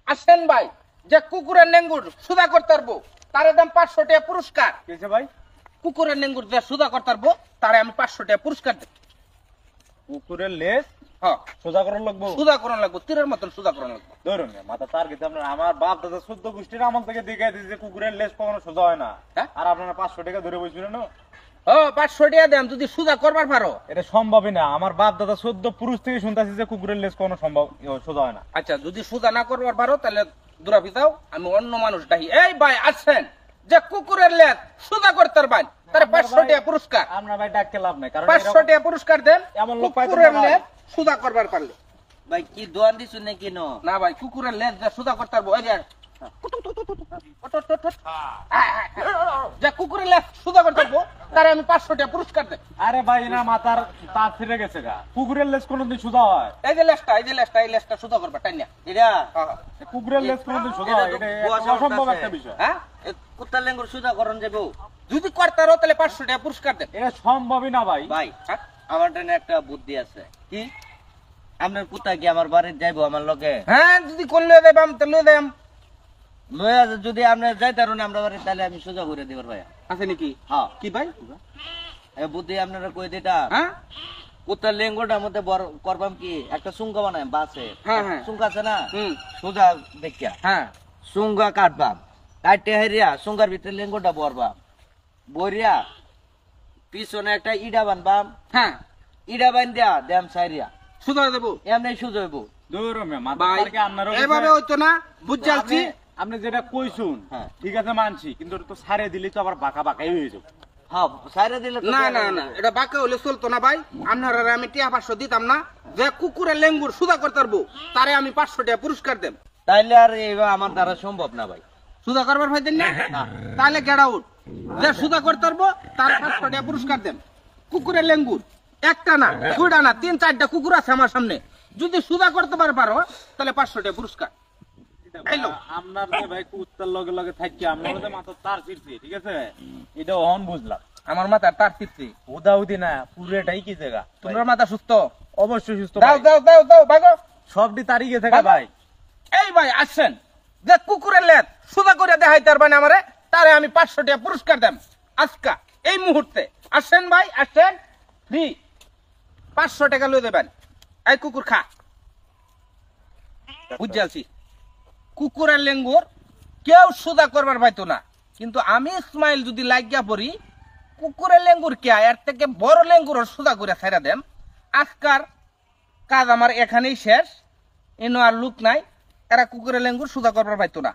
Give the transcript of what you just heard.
আসেন ভাই, যে কুকুরের নেঙ্গুর সুদা করতে পারবো তার দাম 500 টাকা পুরস্কার। কেছে ভাই? কুকুরের নেঙ্গুর যে সুদা করতে পারবো তারে আমি 500 টাকা পুরস্কার দেব। কুকুরের লেজ হ্যাঁ, সোজা করার লাগবো? সুদা করানো লাগবো, তীরের মতন সুদা করানো লাগবো। ধরুন মাথা তার গেছে আপনার, আমার বাপ দাদা 14 গোষ্ঠীর আমল থেকে দেখে দিয়েছে যে কুকুরের লেজ কখনো সোজা হয় না। হ্যাঁ? আর আপনারা 500 টাকা ধরে বসছিলেন না? ও 500 টাকা দেন যদি সুদা করবার পারো। এটা সম্ভবই না। আমার বাপ দাদা 14 পুরুষ থেকে শুনতেছি যে কুকুরের লেজ কখনো সম্ভব সোজা হয় না। আচ্ছা, যদি সুদা না করবার পারো তাহলে দূরাপি দাও, আমি অন্য মানুষ ডাকি। এই ভাই আসেন, যে কুকুরের লেজ সুদা করতে পারবেন তারে 500 টাকা পুরস্কার। আমরা ভাই ডাকতে লাভ নাই, কারণ 500 টাকা পুরস্কার দেন এমন লোক পাইতে কুকুরের না ভাই। লেজ সুদা করবার পারলে। ভাই কি দোয়ান দিছু নাকি ন? না ভাই, কুকুরের লেজ যে সুদা করতে পারবো, ওই যে যে কুকুরের লেজ সুদা করতে পারবো তারে আমি 500 টাকা পুরস্কার দেব। আরে ভাই এনার মাথার তার ছিঁড়ে গেছে গা। কুকুরের লেজ কোনোদিন সোজা হয়? এই যে লেজটা, এই যে লেজটা, এই লেজটা সুদা করবা টাইনা। এটা কুকুরের লেজ কোনোদিন সোজা এটা হয়? তো এটা বুয়া একটা অসম্ভব সামর্থ্য একটা আছে। বিষয়। হ্যাঁ, কুত্তার লেঙ্গুর সুদা করন যাবো? যদি করতে পারো তাহলে 500 টাকা পুরস্কার দেন। এটা সম্ভবই না ভাই। ভাই হ্যাঁ? আমার জন্য একটা বুদ্ধি আছে। কি? আপনার কুত্তা কি আমার বাড়িতে যাইবো আমার লগে? হ্যাঁ, যদি করলে দেবাম তাহলে দেবাম। লয়া যদি আপনি যাইতে পারেন আমরা বাড়ি, তাহলে আমি সোজা করে দিবার ভাই। আছে নাকি? হ্যাঁ, কি ভাই? এই বুদ্ধি আপনারা কই দিতা। হ্যাঁ কুত্তার লেঙ্গুরটার মধ্যে বড় করবাম কি একটা সুঙ্গা বানাই বাসে। হ্যাঁ, হ্যাঁ। সুঙ্গা আছে না? হুম, সোজা দেখিয়া হ্যাঁ সুঙ্গা কাটবাম, কাটতে হেরিয়া সুঙ্গার ভিতরে লেঙ্গুরটা বরবাম, বরিয়া পিছনে একটা ইডা বানবাম, হ্যাঁ, ইডা বান দিয়া দেম সাইরিয়া, সুদা দেবো। এমনি সুজা হইব। দূর মে মাথা ভাই তার কি আপনারও গেছে? এভাবে হইতো না, বুঝালছি। আপনি যেটা কইছুন হ্যাঁ। ঠিক আছে মানছি, কিন্তু ওটা তো সারে দিলেই তো আবার বাঁকা বাঁকাই হয়ে যাবে। হ্যাঁ, সাইরা দিলে তো না দেয়া না যাবে না, এটা বাঁকা হলে চলতো না ভাই। আপনারা আমি টিয়া 500 দিতাম না। যে কুকুরের লেঙ্গুর সুদা করতে পারবো তারে আমি 500 টাকা পুরস্কার দেব। তাইলে আর এইবার আমার দ্বারা সম্ভব না ভাই। সুদা করবার ভাই দেন না, তাহলে গেট আউট। যে সুদা করতে পারবো তার 500 টাকা পুরস্কার দেন। কুকুরের লেঙ্গুর একটা না, দুইটা না, 3-4টা কুকুর আছে আমার সামনে। যদি সুদা করতে পারো তাহলে 500 টাকা পুরস্কার। হ্যালো। আপনার যে ভাই কুত্তার লগে লগে থাকি আমরা যে মাথা তার ছিড়ছি, ঠিক আছে, এটা অহন বুঝলাম। আমার মাথা তার পিচ্ছি, উদাউদি না পুরোটাই কি জায়গা। তোমার মাথা সুস্থ? অবশ্যই সুস্থ দাও ভাই। দাও দাও দাও ভাগো। সবটি তারই গেছে গা ভাই। এই ভাই আসেন, যে কুকুরের লেজ সুদা করে দেখাইতে পারবেন আমারে তারে আমি 500 টাকা পুরস্কার দেব আজকা এই মুহূর্তে। আসেন ভাই আসেন, ফ্রি 500 টাকা লই দেবেন। এই কুকুর খা। বুঝালছি, কুকুরের লেঙ্গুর কেউ সুদা করবার পাইতো না, কিন্তু আমি ইসমাইল যদি লাগিয়া পড়ি কুকুরের লেঙ্গুর কে এর থেকে বড় লেঙ্গুর সুদা করে ছেড়ে দেন। আজকার কাজ আমার এখানেই শেষ, এনো আর লুক নাই। এরা কুকুরের লেঙ্গুর সুদা করবার পাইতো না।